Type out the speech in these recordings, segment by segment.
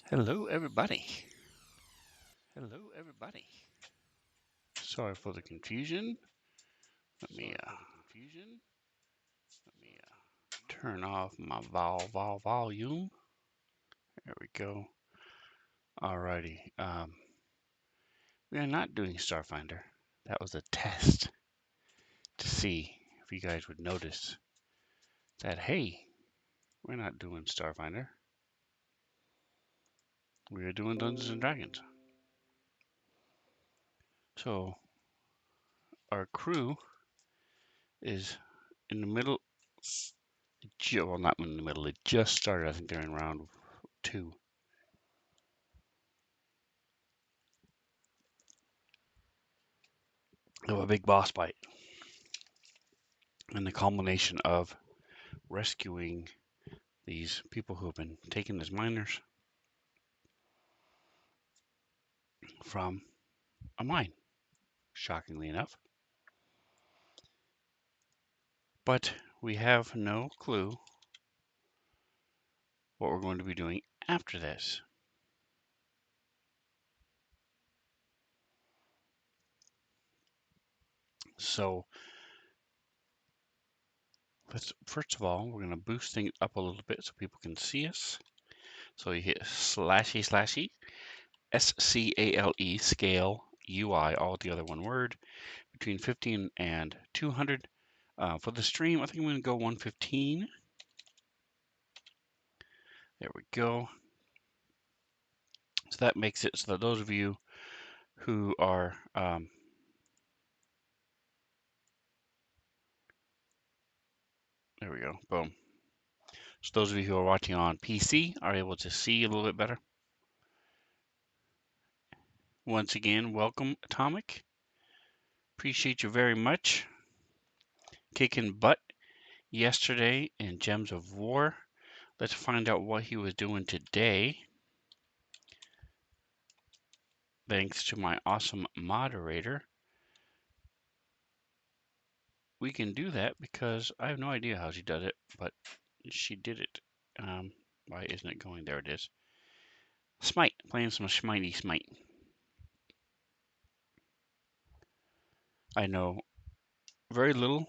Hello, everybody. Hello, everybody. Sorry for the confusion. Let me turn off my volume. There we go. Alrighty. We are not doing Starfinder. That was a test to see if you guys would notice that, hey, we're not doing Starfinder. We are doing Dungeons and Dragons. So our crew is in the middle. Well, not in the middle. It just started. I think they're in round 2. Of a big boss fight. And the culmination of rescuing these people who have been taken as minors from a mine, shockingly enough. But we have no clue what we're going to be doing after this. So first of all, we're going to boost things up a little bit so people can see us. So you hit // SCALE, scale, UI, all together one word, between 50 and 200. For the stream, I think I'm going to go 115. There we go. So that makes it so that those of you who are there we go, boom. So those of you who are watching on PC are able to see a little bit better. Once again, welcome, Atomic. Appreciate you very much. Kicking butt yesterday in Gems of War. Let's find out what he was doing today. Thanks to my awesome moderator. We can do that because I have no idea how she does it, but she did it. Why isn't it going? There it is. Smite, playing some Smitey Smite. I know very little.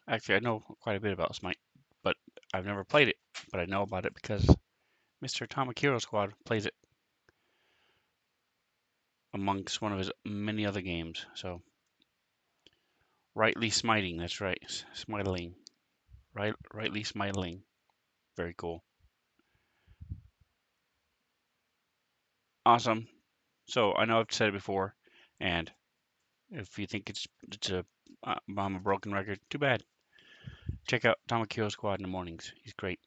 Actually, I know quite a bit about Smite, but I've never played it. But I know about it because Mr. Atomic Hero Squad plays it amongst one of his many other games. So, rightly smiting. That's right, smiting. Rightly smiting. Very cool. Awesome. So I know I've said it before, and if you think it's I'm a broken record, too bad. Check out Atomic Hero Squad in the mornings. He's great.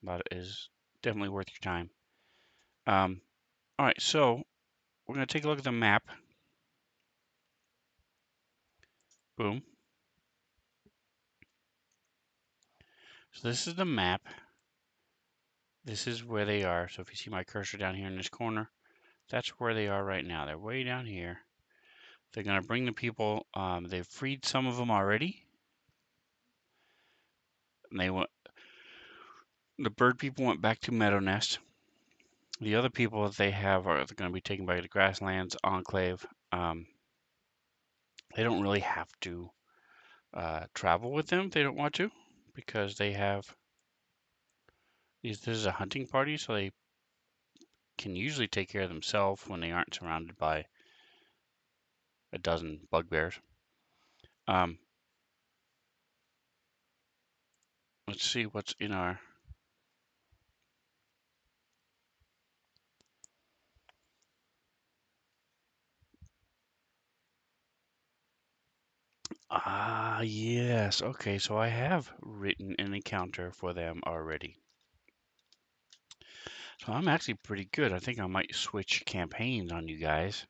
That is definitely worth your time. All right, so we're going to take a look at the map. Boom. So this is the map. This is where they are. So if you see my cursor down here in this corner, that's where they are right now. They're way down here. They're going to bring the people. They've freed some of them already. And the bird people went back to Meadow Nest. The other people that they have are going to be taken by the Grasslands Enclave. They don't really have to travel with them if they don't want to, because they have these. This is a hunting party, so they can usually take care of themselves when they aren't surrounded by a dozen bugbears. Let's see what's in our. Ah, yes. Okay, so I have written an encounter for them already. So I'm actually pretty good. I think I might switch campaigns on you guys.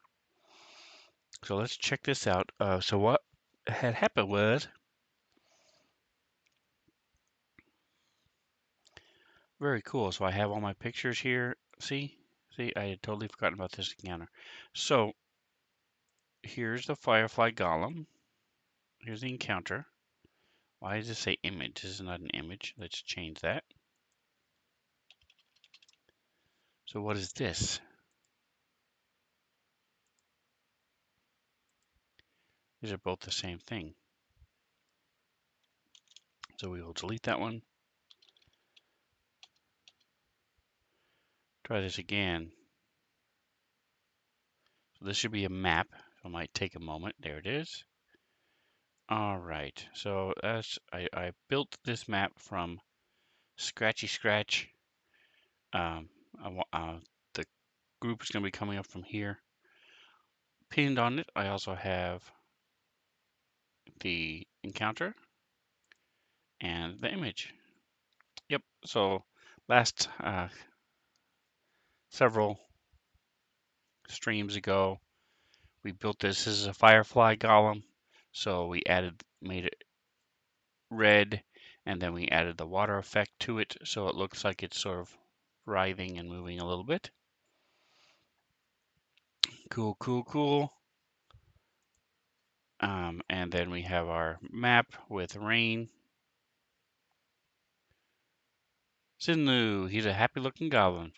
So let's check this out. So what had happened was very cool. So I have all my pictures here. See, I had totally forgotten about this encounter. So here's the Firefly Golem. Here's the encounter. Why does it say image? This is not an image. Let's change that. So what is this? These are both the same thing. So we will delete that one. Try this again. So this should be a map. So it might take a moment. There it is. All right. So I built this map from Scratchy Scratch. Um, the group is going to be coming up from here. Pinned on it, I also have the encounter and the image. Yep. So last several streams ago, we built this. This is a firefly golem. So we made it red, and then we added the water effect to it, so it looks like it's sort of writhing and moving a little bit. Cool, cool, cool. And then we have our map with rain. Zinlu, he's a happy-looking goblin.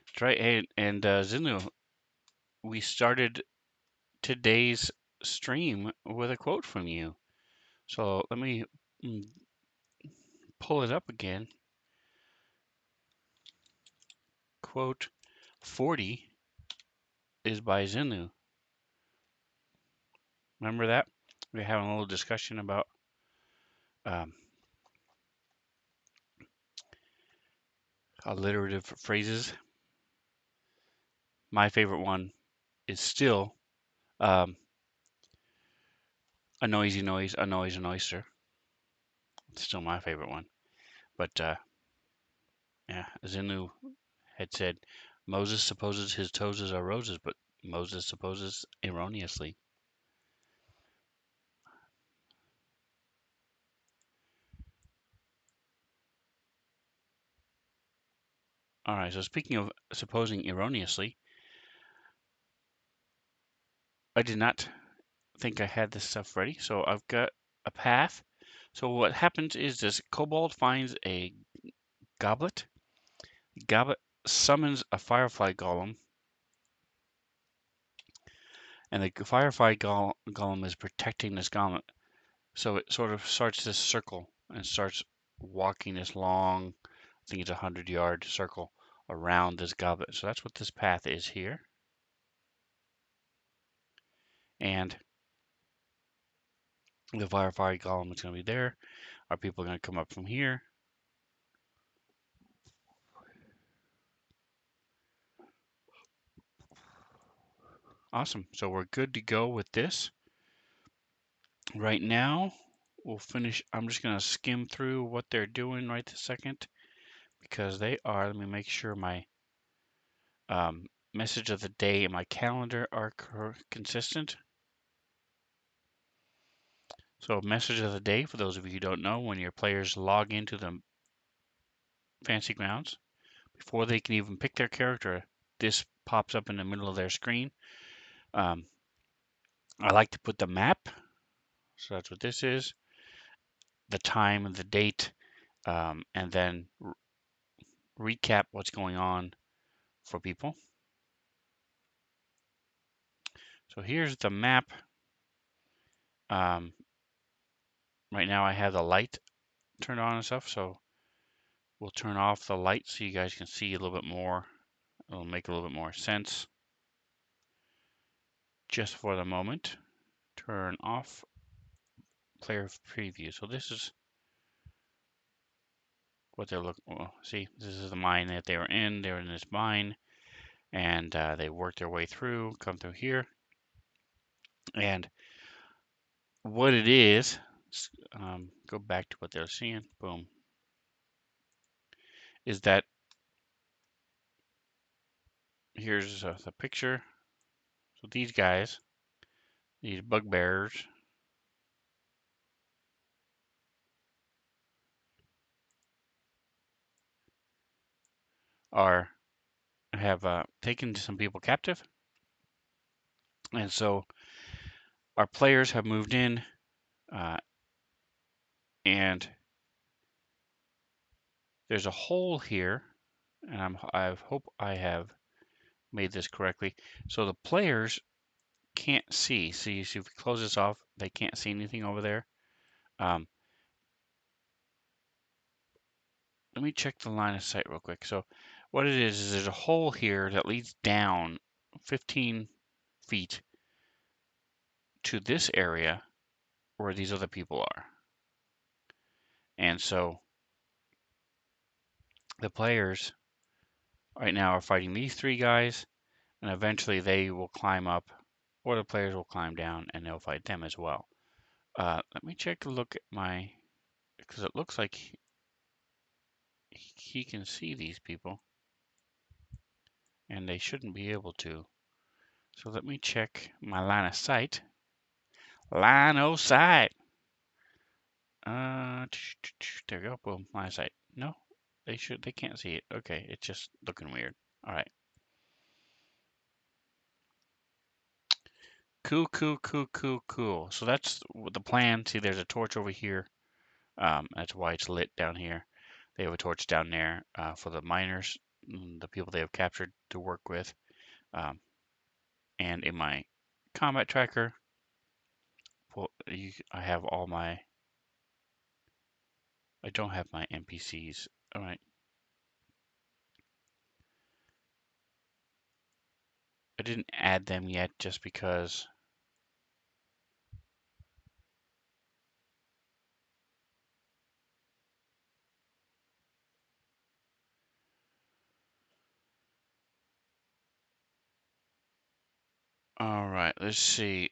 That's right. And Zinlu, we started today's stream with a quote from you. So let me mm, pull it up again. Quote 40 is by Zinlu. Remember that? We were having a little discussion about um, alliterative phrases. My favorite one is still um, a noisy noise, a noise, an oyster. It's still my favorite one. But yeah, Zinlu had said, Moses supposes his toes are roses, but Moses supposes erroneously. All right, so speaking of supposing erroneously, I did not think I had this stuff ready, so I've got a path. So what happens is this kobold finds a goblet. The goblet summons a firefly golem, and the firefly golem is protecting this goblet. So it sort of starts this circle and starts walking this long, I think it's 100-yard circle around this goblet. So that's what this path is here. And the firefly golem is going to be there. Our people are going to come up from here. Awesome. So we're good to go with this. Right now, we'll finish. I'm just going to skim through what they're doing right this second because they are. Let me make sure my message of the day and my calendar are consistent. So, message of the day for those of you who don't know, when your players log into the Fancy Grounds, before they can even pick their character, this pops up in the middle of their screen. I like to put the map, so that's what this is, the time and the date, and then recap what's going on for people. So here's the map. Right now I have the light turned on and stuff, so we'll turn off the light so you guys can see a little bit more. It'll make a little bit more sense. Just for the moment, turn off player preview. So this is what they're looking. Well, see, this is the mine that they were in. They were in this mine, and they worked their way through, come through here, and what it is. Go back to what they're seeing. Boom. Is that here's the picture. So these guys, these bugbears, are have taken some people captive, and so our players have moved in, and there's a hole here, and I hope I have made this correctly. So the players can't see. See, if we close this off, they can't see anything over there. Um, let me check the line of sight real quick. So what it is there's a hole here that leads down 15 feet to this area where these other people are. And so the players right now are fighting these three guys, and eventually they will climb up, or the players will climb down and they'll fight them as well. Let me check a look at my, because it looks like he can see these people, and they shouldn't be able to. So let me check my line of sight. Line of sight. There we go. Boom. Line of sight. No, they can't see it. Okay, it's just looking weird. All right. Cool, cool, cool, cool, cool. So that's the plan. See, there's a torch over here. That's why it's lit down here. They have a torch down there for the miners, the people they have captured to work with. Um, and in my combat tracker, I have all my. I don't have my NPCs. All right. I didn't add them yet just because. All right. Let's see.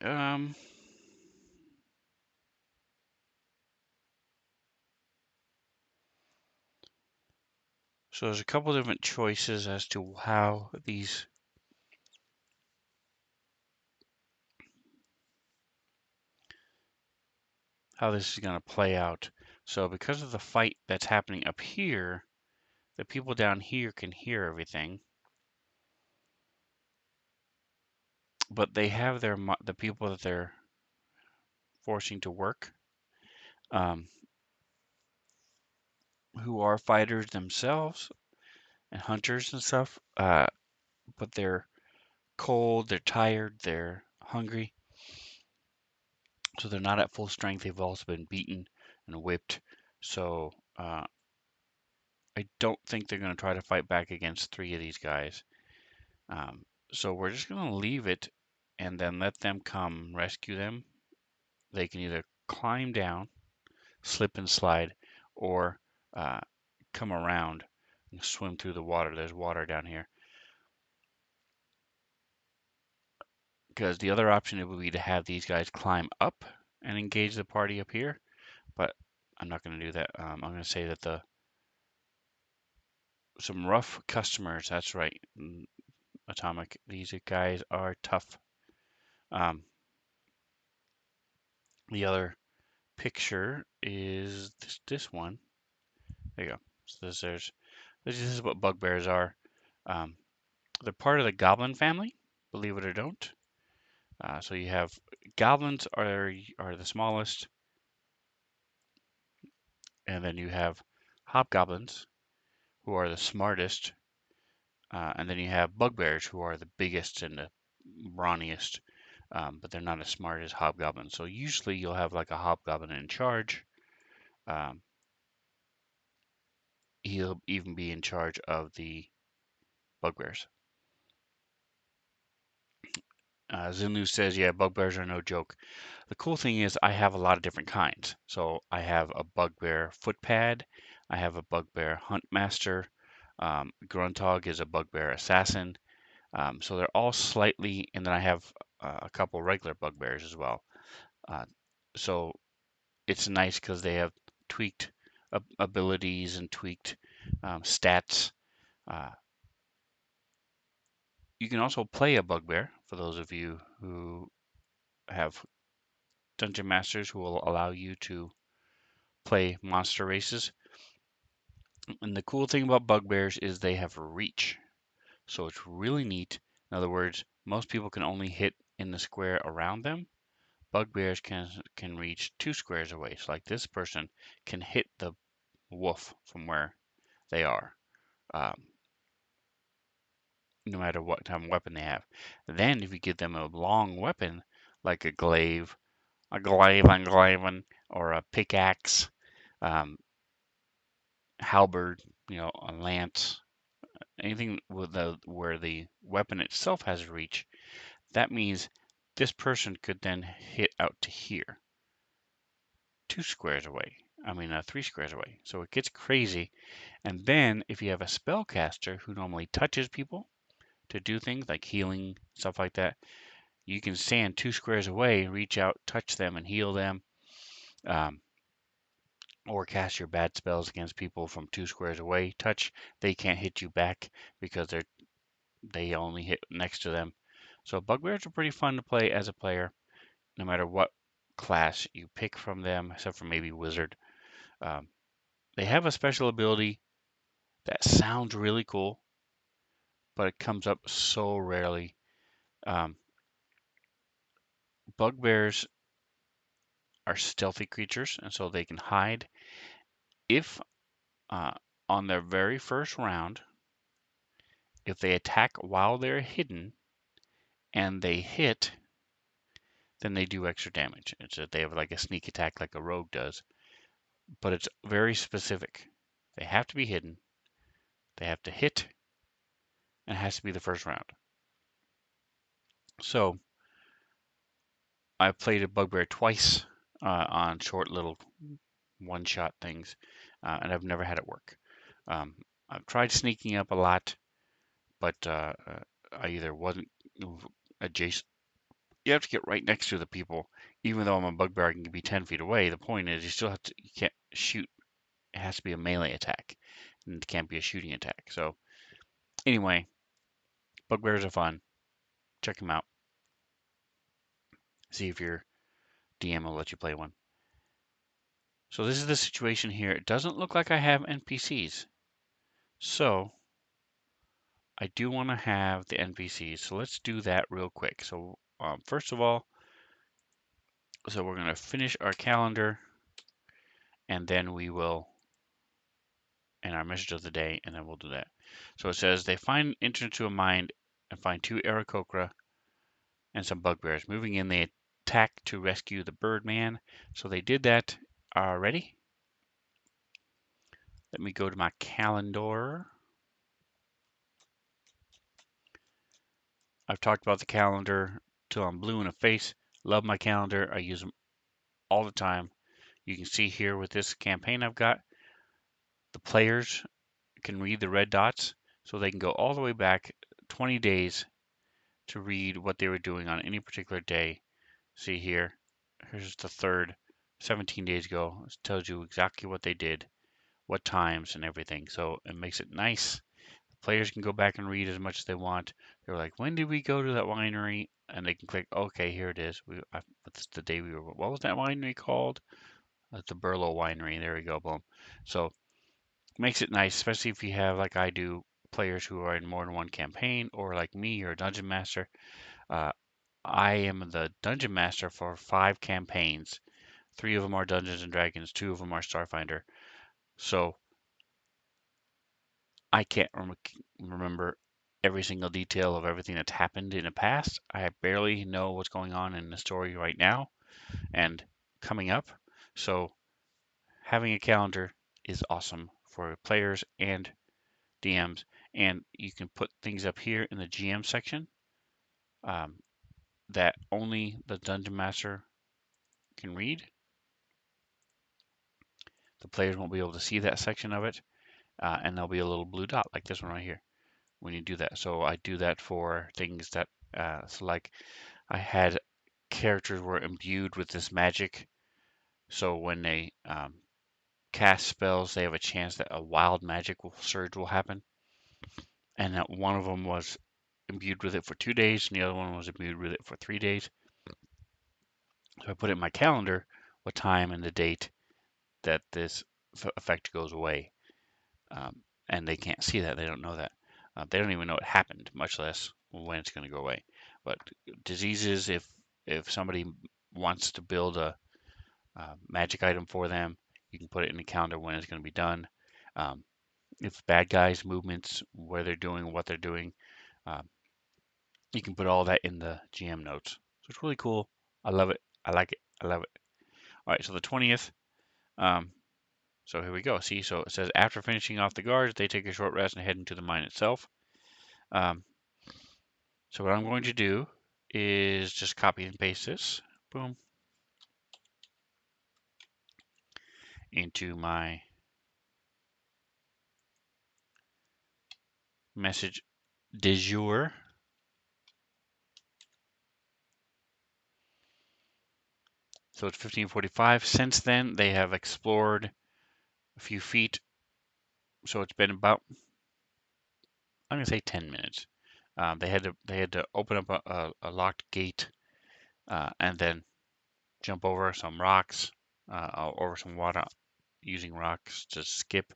So there's a couple different choices as to how this is going to play out. So because of the fight that's happening up here, the people down here can hear everything, but they have the people that they're forcing to work, um, who are fighters themselves and hunters and stuff, but they're cold, they're tired, they're hungry, so they're not at full strength. They've also been beaten and whipped, so I don't think they're going to try to fight back against three of these guys. So we're just going to leave it and then let them come rescue them. They can either climb down, slip and slide, or uh, come around and swim through the water. There's water down here. Because the other option would be to have these guys climb up and engage the party up here, but I'm not going to do that. I'm going to say that some rough customers. That's right, Atomic. These guys are tough. Um, the other picture is this one. There you go. So this is what bugbears are. Um, they're part of the goblin family, believe it or don't. So you have goblins are the smallest, and then you have hobgoblins who are the smartest, and then you have bugbears who are the biggest and the brawniest, but they're not as smart as hobgoblins. So usually you'll have like a hobgoblin in charge. Um, he'll even be in charge of the bugbears. Zulu says, yeah, bugbears are no joke. The cool thing is I have a lot of different kinds. So I have a bugbear footpad. I have a bugbear huntmaster. Grunthog is a bugbear assassin. So they're all slightly, and then I have a couple regular bugbears as well. Uh, so it's nice because they have tweaked abilities and tweaked stats. Uh, you can also play a bugbear for those of you who have dungeon masters who will allow you to play monster races. And the cool thing about bugbears is they have reach. So it's really neat. In other words, most people can only hit in the square around them. Bugbears can reach 2 squares away. So like this person can hit the wolf from where they are. Um, no matter what type of weapon they have. Then if you give them a long weapon, like a glaive, or a pickaxe, um, halberd, a lance, anything with where the weapon itself has reach, that means this person could then hit out to here, 2 squares away. I mean, 3 squares away. So it gets crazy. And then if you have a spellcaster who normally touches people to do things like healing, stuff like that, you can stand 2 squares away, reach out, touch them, and heal them. Um, or cast your bad spells against people from 2 squares away. Touch, they can't hit you back because they only hit next to them. So bugbears are pretty fun to play as a player, no matter what class you pick from them, except for maybe wizard. Um, they have a special ability that sounds really cool, but it comes up so rarely. Um, bugbears are stealthy creatures, and so they can hide. If uh, on their very first round, if they attack while they're hidden and they hit, then they do extra damage. It's that they have like a sneak attack like a rogue does, but it's very specific. They have to be hidden, they have to hit, and it has to be the first round. So I've played a bugbear twice on short little one-shot things, and I've never had it work. I've tried sneaking up a lot, but I either wasn't adjacent. You have to get right next to the people. Even though I'm a bugbear, I can be 10 feet away. The point is, you can't shoot. It has to be a melee attack, and it can't be a shooting attack. So anyway, bugbears are fun. Check them out. See if your DM will let you play one. So this is the situation here. It doesn't look like I have NPCs. So I do want to have the NPCs. So let's do that real quick. So first of all, so we're going to finish our calendar, and then we will, and our message of the day, and then we'll do that. So it says they enter into a mine and find 2 Aarakocra and some bugbears. Moving in, they attack to rescue the Birdman. So they did that already. Let me go to my calendar. I've talked about the calendar till I'm blue in the face. Love my calendar. I use them all the time. You can see here with this campaign I've got, the players can read the red dots, so they can go all the way back 20 days to read what they were doing on any particular day. See here, here's the third, 17 days ago. It tells you exactly what they did, what times and everything. So it makes it nice. Players can go back and read as much as they want. They're like, when did we go to that winery? And they can click, okay, here it is. That's the day we were. What was that winery called? That's the Burlow Winery. There we go. Boom. So makes it nice, especially if you have, like I do, players who are in more than one campaign, or like me, you're a dungeon master. Uh, I am the dungeon master for 5 campaigns. 3 of them are Dungeons and Dragons, 2 of them are Starfinder. So I can't remember every single detail of everything that's happened in the past. I barely know what's going on in the story right now and coming up. So having a calendar is awesome for players and DMs. And you can put things up here in the GM section um, that only the Dungeon Master can read. The players won't be able to see that section of it, and there'll be a little blue dot like this one right here when you do that. So I do that for things that, so like I had characters were imbued with this magic, so when they cast spells, they have a chance that a wild magic surge will happen, and that one of them was imbued with it for 2 days, and the other one was imbued with it for 3 days. So I put it in my calendar what time and the date that this effect goes away. And they can't see that. They don't know that. They don't even know it happened, much less when it's going to go away. But diseases, if somebody wants to build a magic item for them, you can put it in the calendar when it's going to be done. If bad guys' movements, where they're doing, what they're doing, Um, you can put all that in the GM notes. So it's really cool. I love it. I like it. I love it. All right, so the 20th. Um, so here we go. See, so it says after finishing off the guards, they take a short rest and head into the mine itself. Um, so what I'm going to do is just copy and paste this. Boom. Into my message du jour. So it's 15:45. Since then, they have explored a few feet. So it's been about, I'm gonna say 10 minutes. They had to open up a locked gate and then jump over some rocks, over some water, using rocks to skip.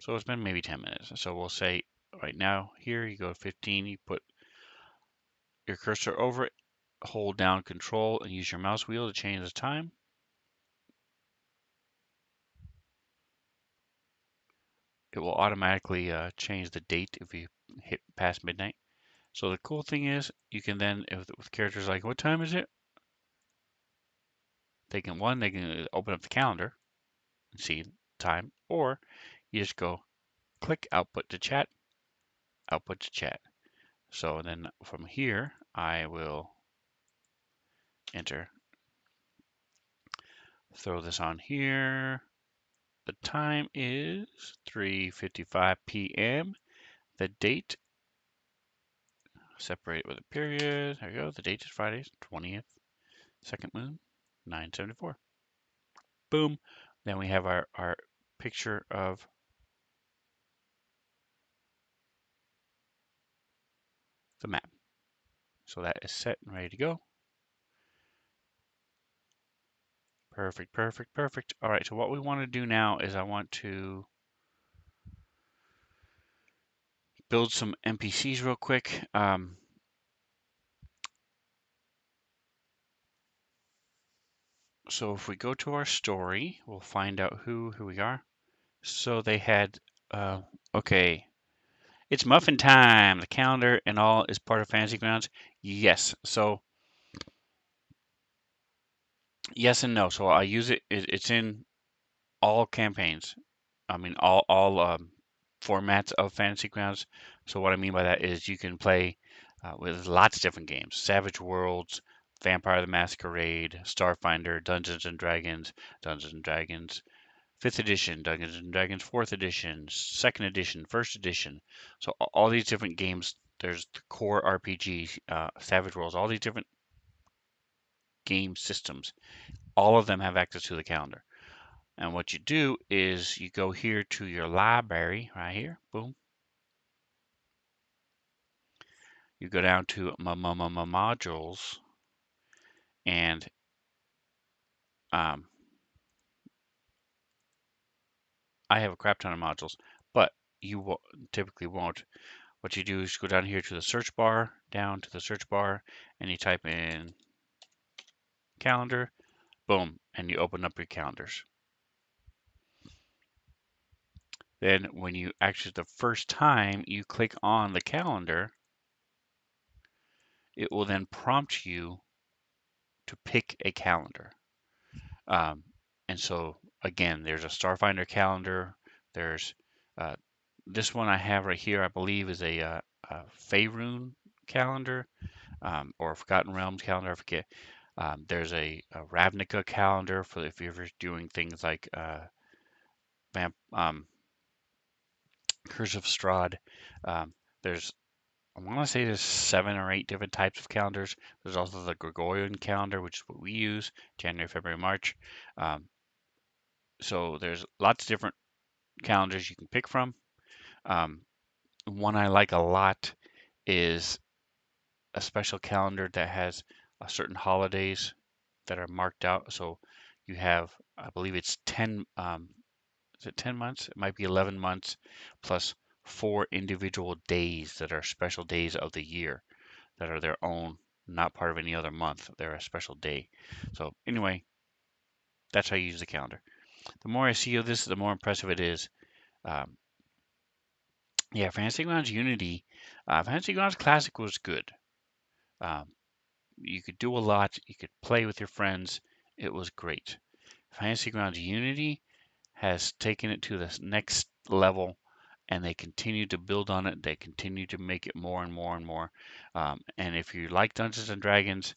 So it's been maybe 10 minutes. So we'll say right now here you go to 15. You put your cursor over it, hold down Control, and use your mouse wheel to change the time. It will automatically change the date if you hit past midnight. So the cool thing is you can then, with characters like, what time is it? They can open up the calendar and see time, or you just go click output to chat, output to chat. So then from here, I will enter, throw this on here. The time is 3:55 p.m. The date, separate with a period. There we go. The date is Friday, 20th, second moon, 974. Boom. Then we have our picture of the map. So that is set and ready to go. Perfect, perfect, perfect. All right, so what we want to do now is I want to build some NPCs real quick. So if we go to our story, we'll find out who we are. So they had, okay, it's muffin time. The calendar and all is part of Fantasy Grounds. Yes. So yes and no. So I use it. It's in all campaigns. I mean, all formats of Fantasy Grounds. So what I mean by that is you can play with lots of different games: Savage Worlds, Vampire the Masquerade, Starfinder, Dungeons and Dragons, 5th edition, Dungeons and Dragons, 4th edition, 2nd edition, 1st edition. So all these different games. There's the core RPG, Savage Worlds, all these different game systems. All of them have access to the calendar. And what you do is you go here to your library right here. Boom. You go down to modules, and I have a crap ton of modules, but you typically won't. What you do is go down here to the search bar, and you type in calendar. Boom, and you open up your calendars. Then when you actually, the first time you click on the calendar, it will then prompt you to pick a calendar. Um, and so again, there's a Starfinder calendar. There's this one I have right here, I believe, is a Faerun calendar, or Forgotten Realms calendar. I forget. There's a Ravnica calendar for if you're ever doing things like Vamp, Curse of Strahd. There's I want to say there's 7 or 8 different types of calendars. There's also the Gregorian calendar, which is what we use, January, February, March. So there's lots of different calendars you can pick from. One I like a lot is a special calendar that has certain holidays that are marked out. So you have, I believe it's 10, is it 10 months? It might be 11 months plus 4 individual days that are special days of the year that are their own, not part of any other month. They're a special day. So anyway, that's how you use the calendar. The more I see of this, the more impressive it is. Um, Yeah, Fantasy Grounds Unity, Fantasy Grounds Classic was good. Um, you could do a lot. You could play with your friends. It was great. Fantasy Grounds Unity has taken it to the next level, and they continue to build on it. They continue to make it more and more and more. And if you like Dungeons and Dragons,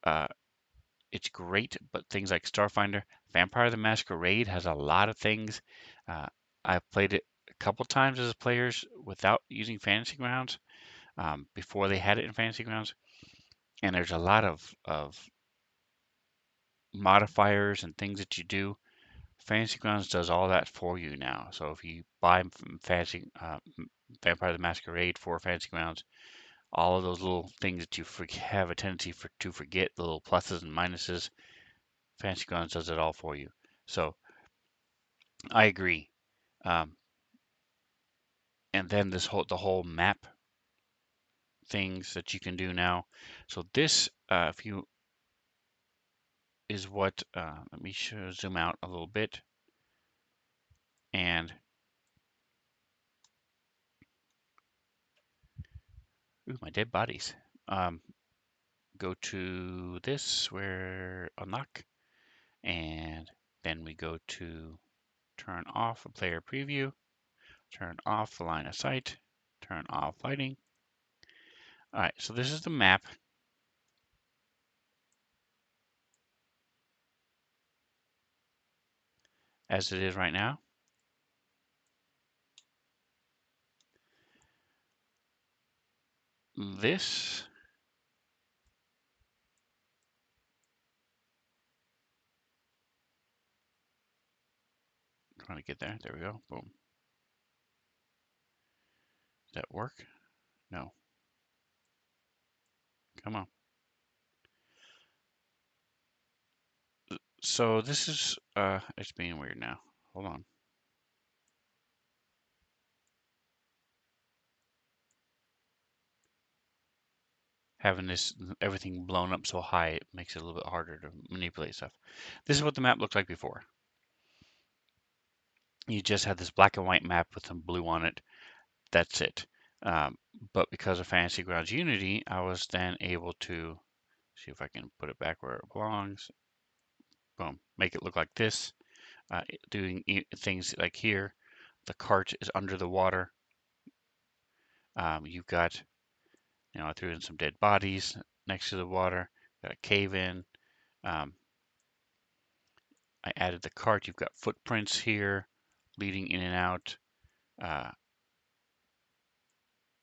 uh, it's great. But things like Starfinder, Vampire the Masquerade has a lot of things. Uh, I've played it a couple times as players without using Fantasy Grounds before they had it in Fantasy Grounds, and there's a lot of modifiers and things that you do. Fantasy Grounds does all that for you now. So if you buy Fantasy Vampire the Masquerade for Fantasy Grounds, all of those little things that you have a tendency to forget, the little pluses and minuses, Fantasy Grounds does it all for you. So I agree. Um, and then the whole map things that you can do now. So this, if you is what let me zoom out a little bit and ooh, my dead bodies. Um, go to this where unlock, and then we go to turn off a player preview, turn off the line of sight, turn off lighting. All right, so this is the map as it is right now. This, trying to get there. There we go. Boom. Does that work? No. Come on. So this is it's being weird now. Hold on. Having this everything blown up so high, it makes it a little bit harder to manipulate stuff. This is what the map looked like before. You just had this black and white map with some blue on it. That's it. Um, but because of Fantasy Grounds Unity, I was then able to see if I can put it back where it belongs. Boom, make it look like this. Doing things like here, the cart is under the water. You've got, I threw in some dead bodies next to the water. Got a cave in. Um, I added the cart. You've got footprints here leading in and out. Uh,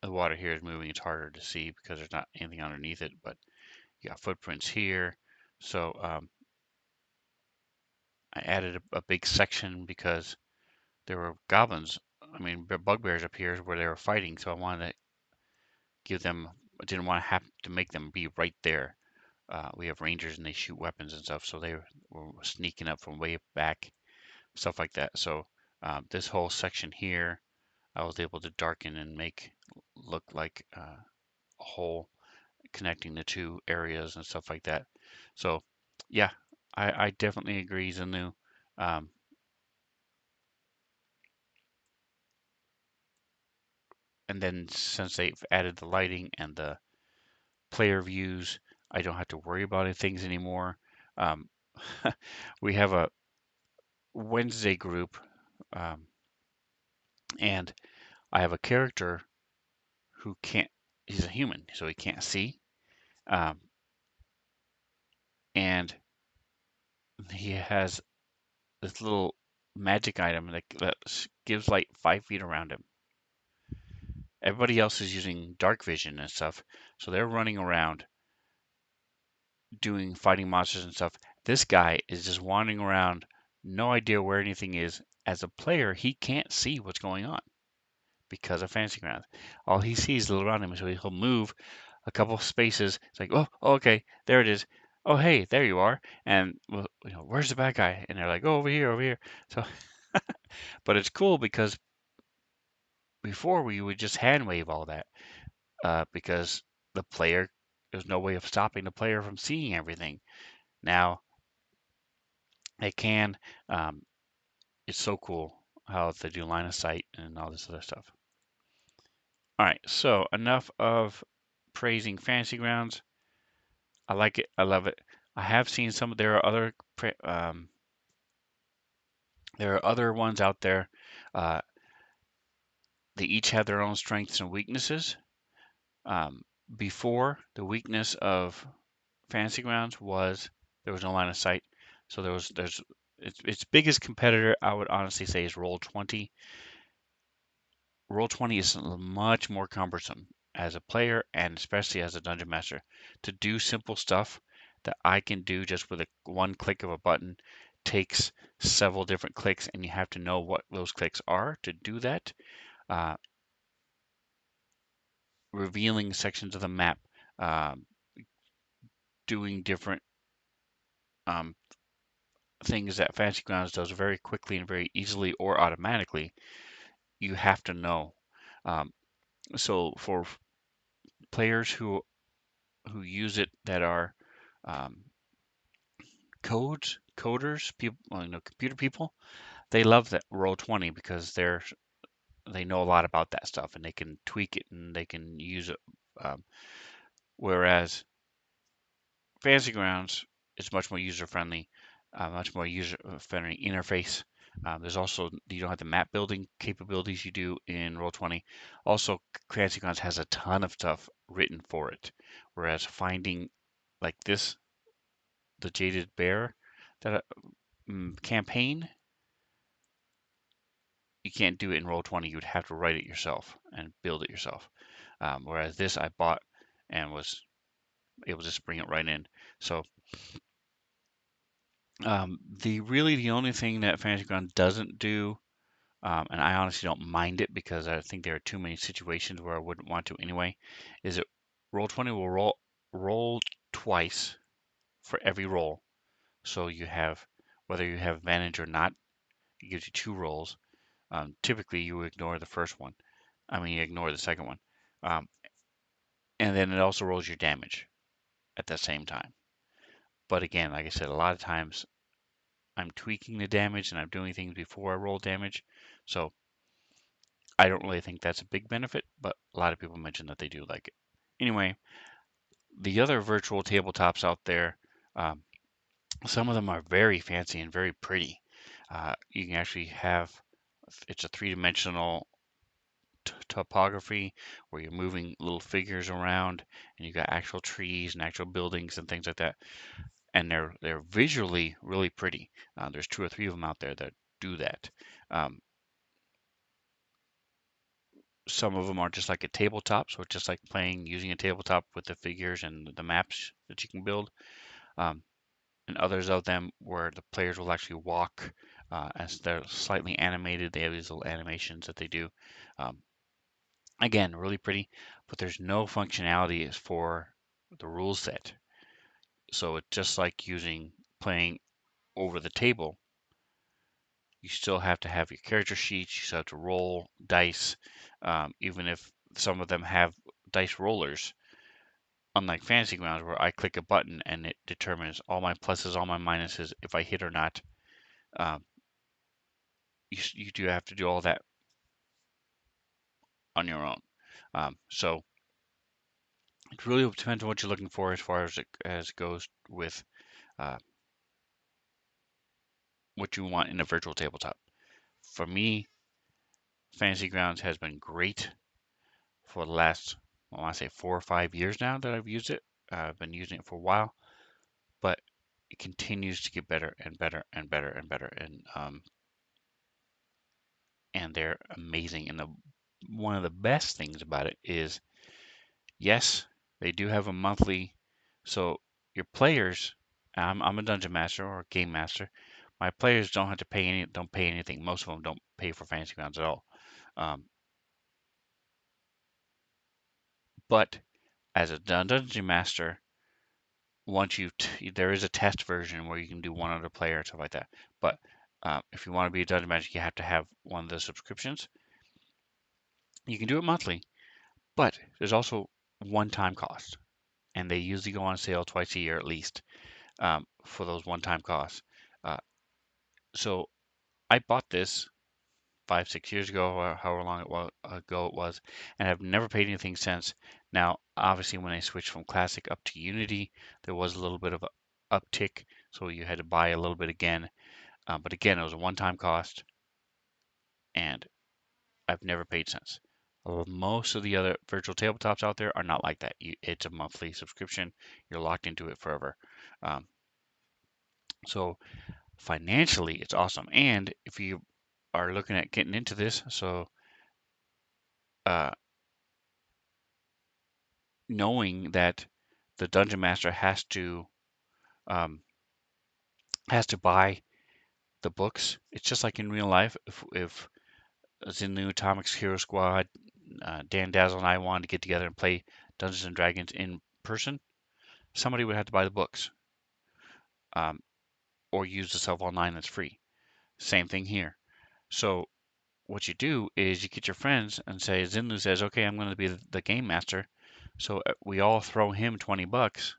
the water here is moving. It's harder to see because there's not anything underneath it, but you got footprints here. So I added a big section because there were goblins. I mean, bugbears up here where they were fighting. So I wanted to give them. I didn't want to have to make them be right there. We have rangers and they shoot weapons and stuff, so they were sneaking up from way back, stuff like that. So this whole section here, I was able to darken and make look like a whole connecting the two areas and stuff like that. So yeah, I definitely agree, Zanu. Um, and then since they've added the lighting and the player views, I don't have to worry about any things anymore. Um, we have a Wednesday group, um, and I have a character who can't. He's a human, so he can't see, um, and he has this little magic item that gives light 5 feet around him. Everybody else is using dark vision and stuff, so they're running around doing fighting monsters and stuff. This guy is just wandering around, no idea where anything is. As a player, he can't see what's going on because of Fantasy Grounds. All he sees is around him, so he'll move a couple of spaces. It's like, oh, okay, there it is. Oh, hey, there you are. And well, where's the bad guy? And they're like, oh, over here, over here. So, but it's cool because before we would just hand wave all that because the player, there's no way of stopping the player from seeing everything. Now they can. Um, it's so cool how they do line of sight and all this other stuff. All right, so enough of praising Fantasy Grounds. I like it. I love it. I have seen some. There are other ones out there. Uh, they each have their own strengths and weaknesses. Um, Before, the weakness of Fantasy Grounds was there was no line of sight. So there's its biggest competitor, I would honestly say, is Roll20. Roll20 is much more cumbersome as a player and especially as a dungeon master. To do simple stuff that I can do just with one click of a button takes several different clicks, and you have to know what those clicks are to do that. Uh, Revealing sections of the map, um, doing different um, things that Fantasy Grounds does very quickly and very easily or automatically, you have to know. Um, so for players who use it that are um, coders, people, well, computer people, they love that Roll20 because they know a lot about that stuff and they can tweak it and they can use it. Um, Whereas Fantasy Grounds is much more user friendly, much more user friendly interface. There's also you don't have the map building capabilities you do in Roll20. Also, Fantasy Grounds has a ton of stuff written for it, whereas finding like this, the Jaded Bear, that campaign, you can't do it in Roll20. You'd have to write it yourself and build it yourself. Whereas this I bought and was able to just bring it right in. So the only thing that Fantasy Ground doesn't do, and I honestly don't mind it because I think there are too many situations where I wouldn't want to anyway, is that Roll20 will roll twice for every roll. So you have whether you have advantage or not, it gives you two rolls. Typically, you ignore the first one. I mean, you ignore the second one, um, and then it also rolls your damage at the same time. But again, like I said, a lot of times I'm tweaking the damage and I'm doing things before I roll damage. So I don't really think that's a big benefit, but a lot of people mention that they do like it. Anyway, the other virtual tabletops out there, um, some of them are very fancy and very pretty. You can actually have it's a three-dimensional topography where you're moving little figures around and you got actual trees and actual buildings and things like that, and they're visually really pretty. There's two or three of them out there that do that. um, some of them are just like a tabletop, so it's just like playing using a tabletop with the figures and the maps that you can build. um, and others of them where the players will actually walk, as they're slightly animated. They have these little animations that they do. um, Again, really pretty, but there's no functionality as for the rule set. So it's just like playing over the table. You still have to have your character sheets. You still have to roll dice, even if some of them have dice rollers. Unlike Fantasy Grounds, where I click a button and it determines all my pluses, all my minuses, if I hit or not. Um, you do have to do all that on your own. So it really depends on what you're looking for as far as it goes with uh, what you want in a virtual tabletop. For me, Fantasy Grounds has been great for the last, I want to say 4 or 5 years now that I've used it. I've been using it for a while, but it continues to get better and better and better and better. And they're amazing. And one of the best things about it is, yes, they do have a monthly. So your players, I'm a dungeon master or a game master. My players don't pay anything. Most of them don't pay for Fantasy Grounds at all. Um, but as a dungeon master, once there is a test version where you can do one other player and stuff like that. But if you want to be a dungeon master, you have to have one of the subscriptions. You can do it monthly, but there's also one-time cost, and they usually go on sale twice a year at least, for those one-time costs. Uh, so I bought this 5, 6 years ago, or however long ago it was, and I've never paid anything since. Now, obviously, when I switched from Classic up to Unity, there was a little bit of a uptick, so you had to buy a little bit again. But again, it was a one-time cost, and I've never paid since. Most of the other virtual tabletops out there are not like that. It's a monthly subscription. You're locked into it forever. Um, so financially, it's awesome. And if you are looking at getting into this, so uh, knowing that the dungeon master um, has to buy the books, it's just like in real life. If as in the new Atomic Hero Squad, Dan Dazzle and I wanted to get together and play Dungeons and Dragons in person, somebody would have to buy the books, um, or use the Self Online that's free. Same thing here. So what you do is you get your friends and say, Zinlu says, okay, I'm going to be the game master. So we all throw him $20.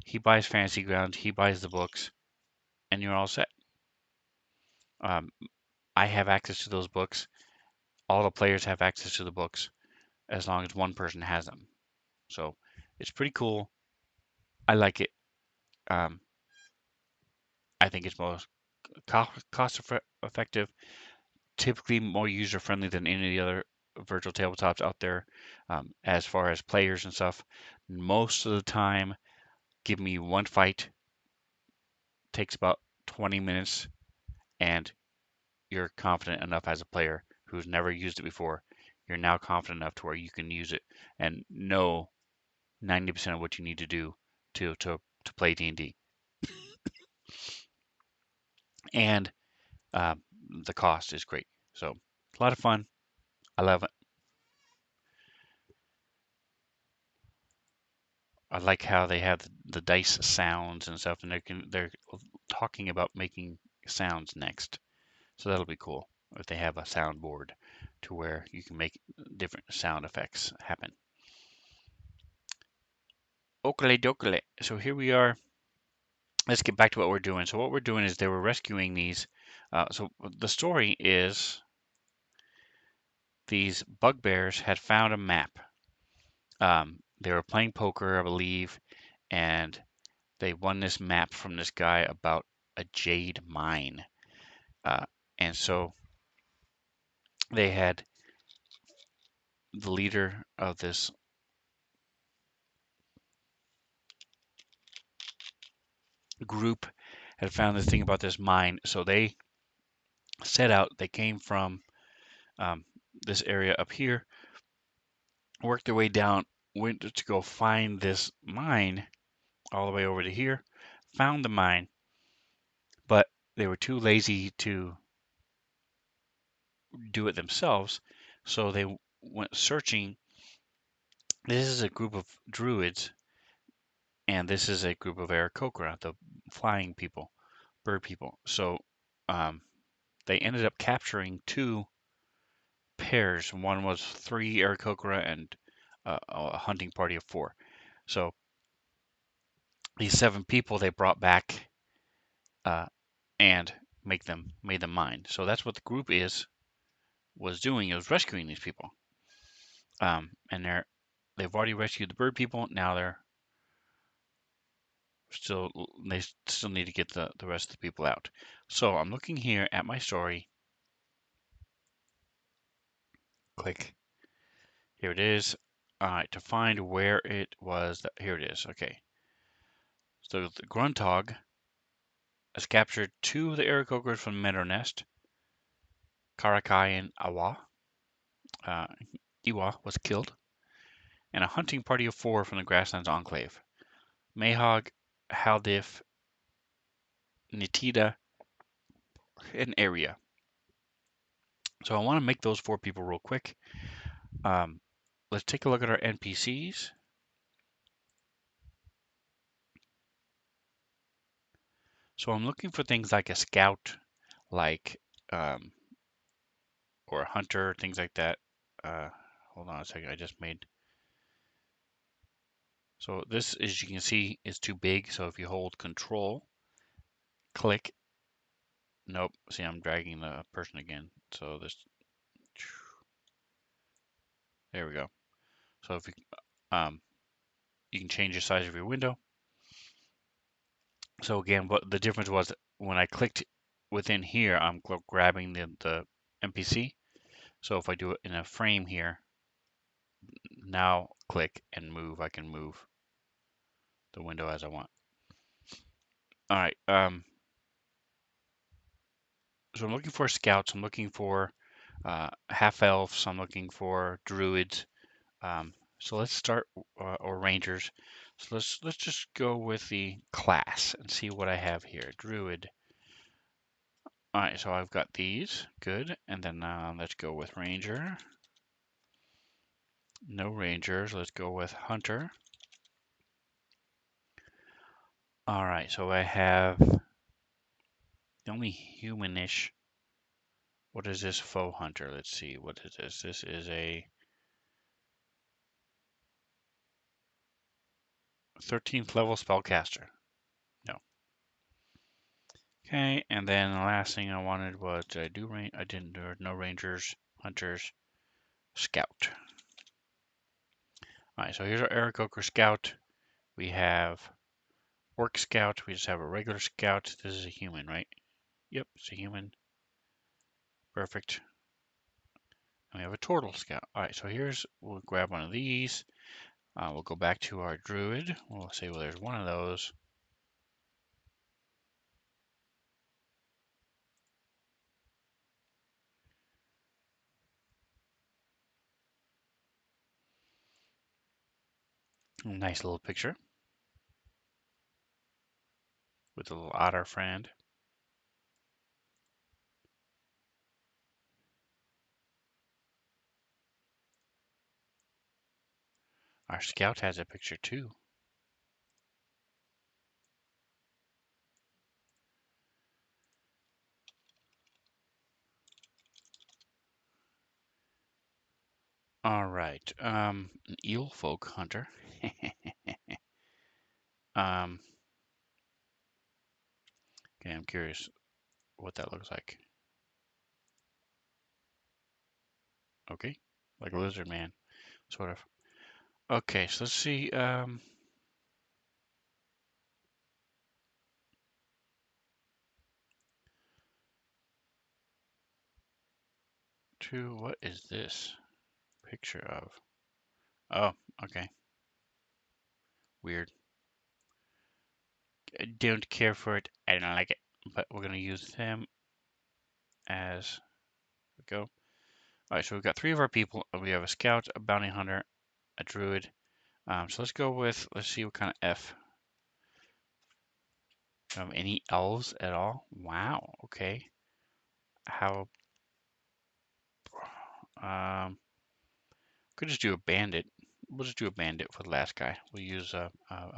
He buys Fantasy Grounds, he buys the books, and you're all set. Um, I have access to those books. All the players have access to the books as long as one person has them. So it's pretty cool. I like it. Um, I think it's most cost effective, typically more user friendly than any of the other virtual tabletops out there. As far as players and stuff, most of the time, give me one fight, takes about 20 minutes, and you're confident enough as a player who's never used it before. You're now confident enough to where you can use it and know 90% of what you need to do to play D&D. And um, the cost is great. So a lot of fun. I love it. I like how they have the dice sounds and stuff, and they're talking about making sounds next. So that'll be cool if they have a soundboard to where you can make different sound effects happen. Okale dokale. So here we are. Let's get back to what we're doing. So what we're doing is they were rescuing these. So the story is these bugbears had found a map. They were playing poker, I believe, and they won this map from this guy about a jade mine. Uh, and so they had the leader of this group had found this thing about this mine. So they set out. They came from um, this area up here, worked their way down, went to go find this mine all the way over to here, found the mine, but they were too lazy to do it themselves. So they went searching. This is a group of druids, and this is a group of Aarakocra, the flying people, bird people. So um, they ended up capturing two pairs. One was 3 Aarakocra and a hunting party of 4. So these 7 people they brought back uh, and made them mine. So that's what the group was doing. It was rescuing these people. And they've already rescued the bird people. Now they still need to get the rest of the people out. So I'm looking here at my story. Click. Here it is. All right, to find where it was. Here it is. Okay. So the Grunthog has captured 2 of the Aarakocras from Meadow Nest. Karakai and Iwa was killed, and a hunting party of 4 from the Grasslands Enclave. Mahog, Haldif, Nitida, and Area. So I want to make those 4 people real quick. Let's take a look at our NPCs. So I'm looking for things like a scout, like or a hunter, things like that. Hold on a second, I just made. So this, as you can see, is too big. So if you hold Control, click, Nope. See, I'm dragging the person again. So this, there we go. So if you can change the size of your window. So again, what the difference was when I clicked within here, I'm grabbing the NPC. So if I do it in a frame here, now click and move, I can move the window as I want. All right. So I'm looking for scouts. I'm looking for half elves. I'm looking for druids. So let's start or rangers. So let's just go with the class and see what I have here. Druid. All right, so I've got these. Good. And then let's go with ranger. No rangers. Let's go with hunter. All right, so I have the only humanish. What is this foe hunter? Let's see. What is this? This is a 13th level spellcaster. No. Okay, and then the last thing I wanted was, did I do range? I didn't do no rangers, hunters, scout. All right, so here's our Aarakocra scout. We have orc scout. We just have a regular scout. This is a human, right? Yep, it's a human. Perfect. And we have a turtle scout. All right, so we'll grab one of these. We'll go back to our druid. We'll say, well, there's one of those. Nice little picture with a little otter friend. Our scout has a picture too. All right, an eel folk hunter. um, okay, I'm curious what that looks like. Okay, like a lizard man, sort of. Okay, so let's see. What is this picture of? Oh, okay, weird. I don't care for it. I don't like it, but we're gonna use them as we go. All right, so we've got three of our people. We have a scout, a bounty hunter, a druid. So let's go with, let's see what kind of F. Any elves at all? Wow, okay. How, could just do a bandit. We'll just do a bandit for the last guy. We'll use a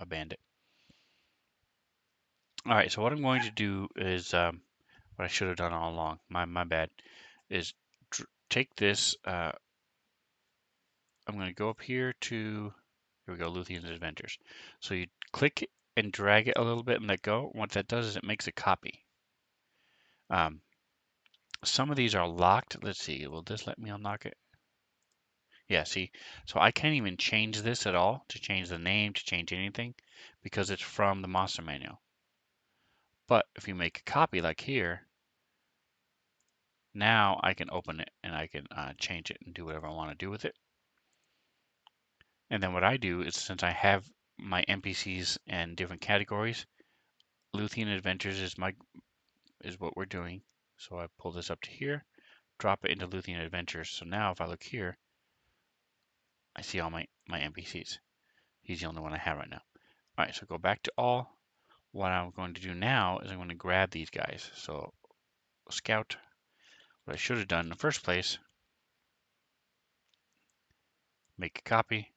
bandit. All right, so what I'm going to do is, what I should have done all along, my bad, is take this, I'm going to go up here to, here we go, Luthien's Adventures. So you click and drag it a little bit and let go. What that does is it makes a copy. Some of these are locked. Let's see, will this let me unlock it? Yeah, see, so I can't even change this at all, to change the name, to change anything, because it's from the monster manual. But if you make a copy like here, now I can open it and I can change it and do whatever I want to do with it. And then what I do is, since I have my NPCs in different categories, Luthien Adventures is what we're doing. So I pull this up to here, drop it into Luthien Adventures. So now if I look here, I see all my NPCs. He's the only one I have right now. All right, so go back to all. What I'm going to do now is I'm going to grab these guys. So scout, what I should have done in the first place, make a copy,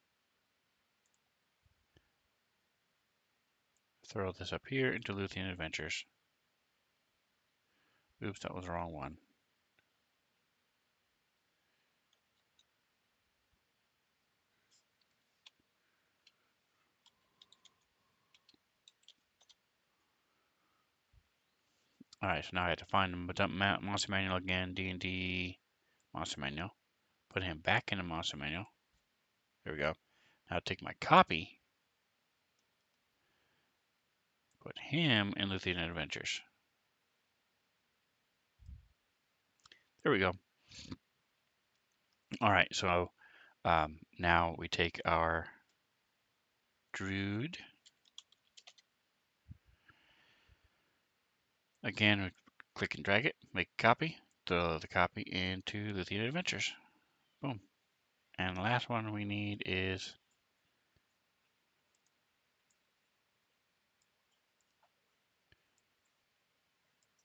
throw this up here into Luthien Adventures. Oops, that was the wrong one. All right, so now I have to find the monster manual again. D&D monster manual. Put him back in the monster manual. There we go. Now take my copy. Put him in Luthien Adventures. There we go. All right, so now we take our Druid. Again, we click and drag it, make a copy, throw the copy into Luthien Adventures. Boom. And the last one we need is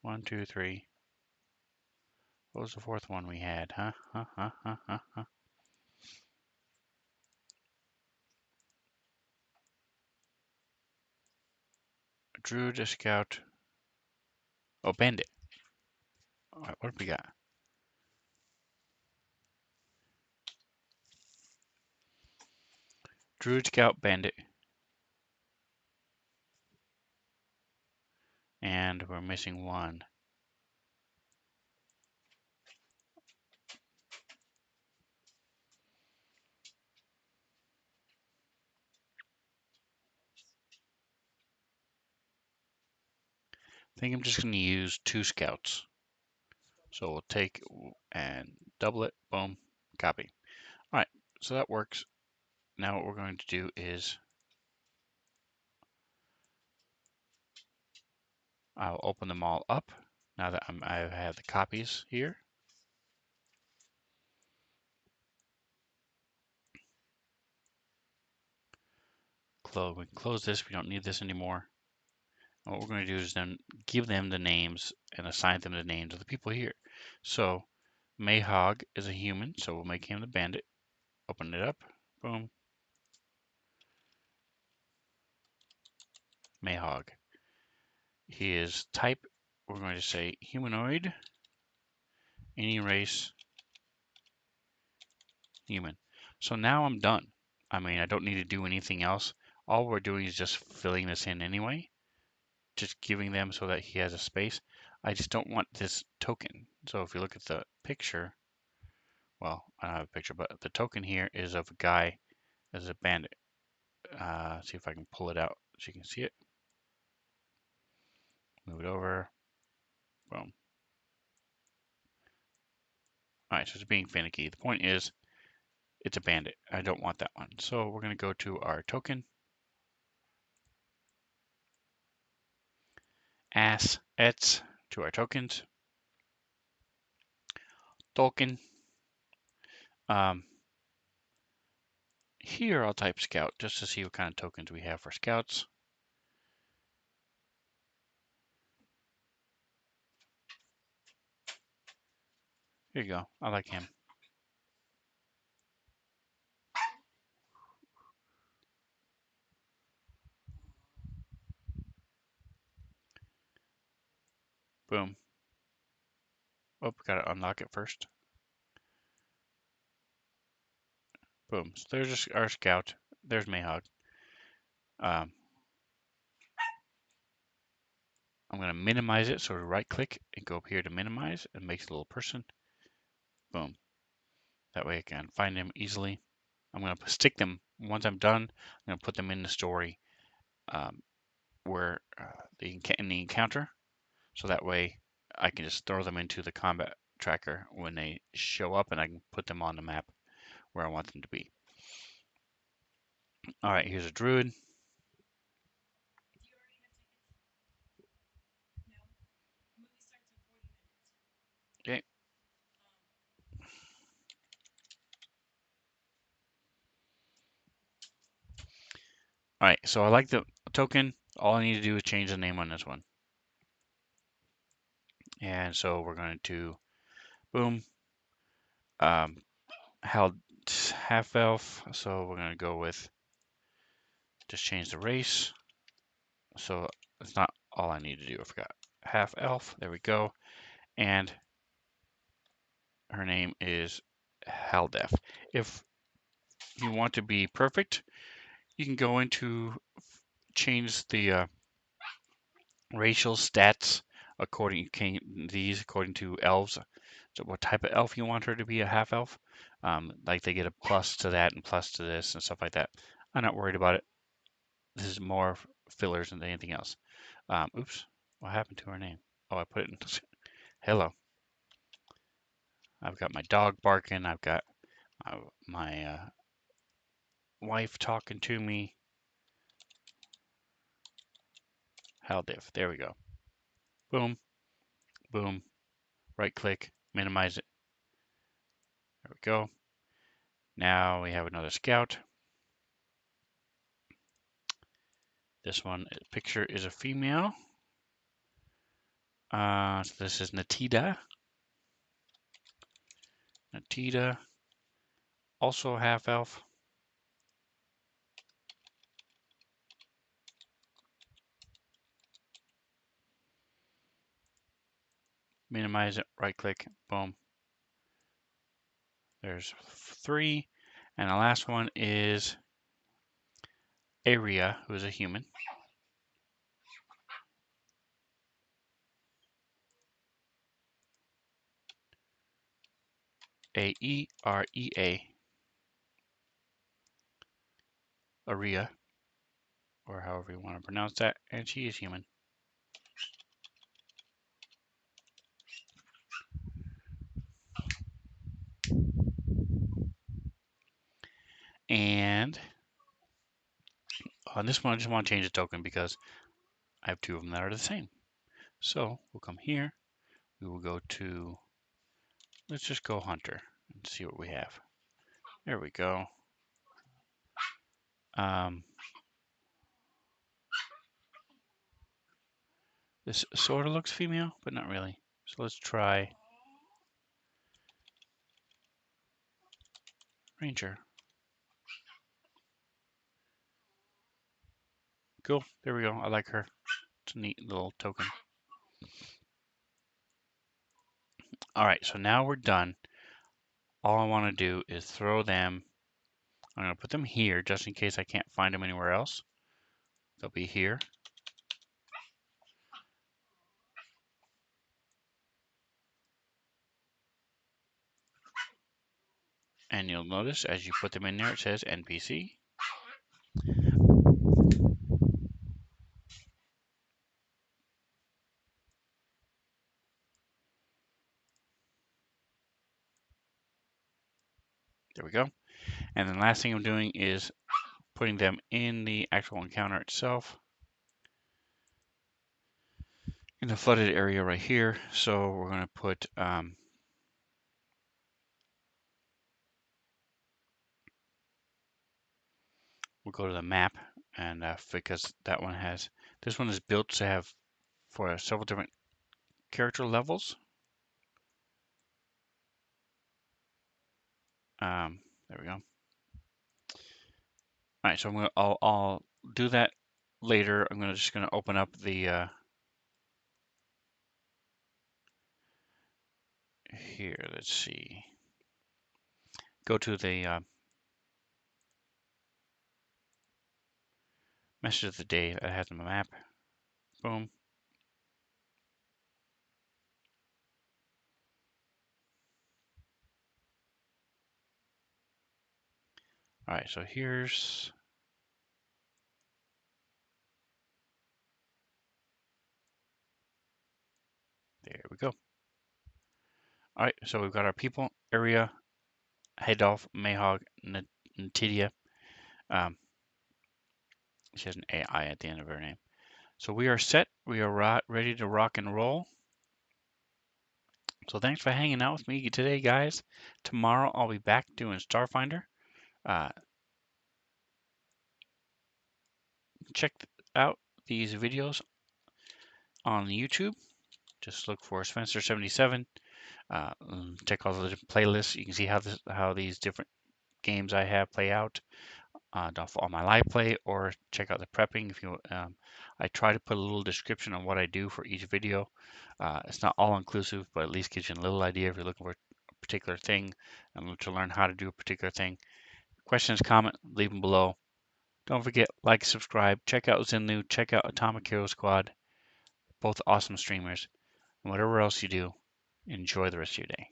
one, two, three. What was the fourth one we had? Huh? A Druid, a Scout. Oh, Bandit. All right, what have we got? Druid, Scout, Bandit. And we're missing one. I think I'm just going to use 2 Scouts. So we'll take and double it. Boom. Copy. All right, so that works. Now what we're going to do is I'll open them all up now that I have the copies here. We can close this. We don't need this anymore. And what we're going to do is then give them the names and assign them the names of the people here. So Mayhog is a human, so we'll make him the bandit. Open it up. Boom. Mayhog. He is type, we're going to say humanoid, any race, human. So now I'm done. I mean, I don't need to do anything else. All we're doing is just filling this in anyway, just giving them so that he has a space. I just don't want this token. So if you look at the picture, well, I don't have a picture, but the token here is of a guy as a bandit. See if I can pull it out so you can see it. Move it over. Boom. All right, so it's being finicky. The point is, it's a bandit. I don't want that one. So we're going to go to our token. Assets to our tokens. Token. Here I'll type scout just to see what kind of tokens we have for scouts. Here you go. I like him. Boom. Oh, gotta unlock it first. Boom. So there's our scout. There's Mayhog. I'm going to minimize it. So right click and go up here to minimize and make it a little person. Boom. That way I can find them easily. I'm going to stick them. Once I'm done, I'm going to put them in the story where in the encounter. So that way I can just throw them into the combat tracker when they show up and I can put them on the map where I want them to be. All right, here's a druid. Okay. All right, so I like the token. All I need to do is change the name on this one. And so we're going to, boom, half elf. So we're going to go with, just change the race. So it's not all I need to do. I forgot. Half elf. There we go. And her name is Haldef. If you want to be perfect, you can go into change the racial stats according to elves. So what type of elf you want her to be, a half elf. Like they get a plus to that and plus to this and stuff like that. I'm not worried about it. This is more fillers than anything else. Oops, what happened to her name? Oh, I put it in. Hello. I've got my dog barking. I've got my wife talking to me. Hell diff. There we go. Boom, boom. Right click, minimize it. There we go. Now we have another scout. This one picture is a female. So this is Natita. Natita, also half elf. Minimize it, right click, boom. There's 3. And the last one is Aria, who is a human. Aerea. Aria, or however you want to pronounce that, and she is human. And on this one, I just want to change the token because I have 2 of them that are the same. So we'll come here. We will go to, let's just go Hunter and see what we have. There we go. This sort of looks female, but not really. So let's try Ranger. Cool. There we go. I like her. It's a neat little token. All right, so now we're done. All I want to do is throw them. I'm going to put them here just in case I can't find them anywhere else. They'll be here. And you'll notice as you put them in there, it says NPC. There we go. And then last thing I'm doing is putting them in the actual encounter itself. In the flooded area right here. So we're going to put we'll go to the map, and because that one has, this one is built to have for several different character levels. There we go. All right, so I'll do that later. I'm just gonna open up the here. Let's see. Go to the message of the day that has the map. Boom. All right, so here's, there we go. All right, so we've got our people, area, head elf, Mayhog, Natidia. She has an AI at the end of her name. So we are set. We are ready to rock and roll. So thanks for hanging out with me today, guys. Tomorrow I'll be back doing Starfinder. Check out these videos on YouTube. Just look for Spencer77. Check all the different playlists. You can see how these different games I have play out. On my live play, or check out the prepping. If you, I try to put a little description on what I do for each video. It's not all inclusive, but at least gives you a little idea if you're looking for a particular thing and to learn how to do a particular thing. Questions, comment, leave them below. Don't forget, like, subscribe, check out Zenlu, check out Atomic Hero Squad, both awesome streamers. And whatever else you do, enjoy the rest of your day.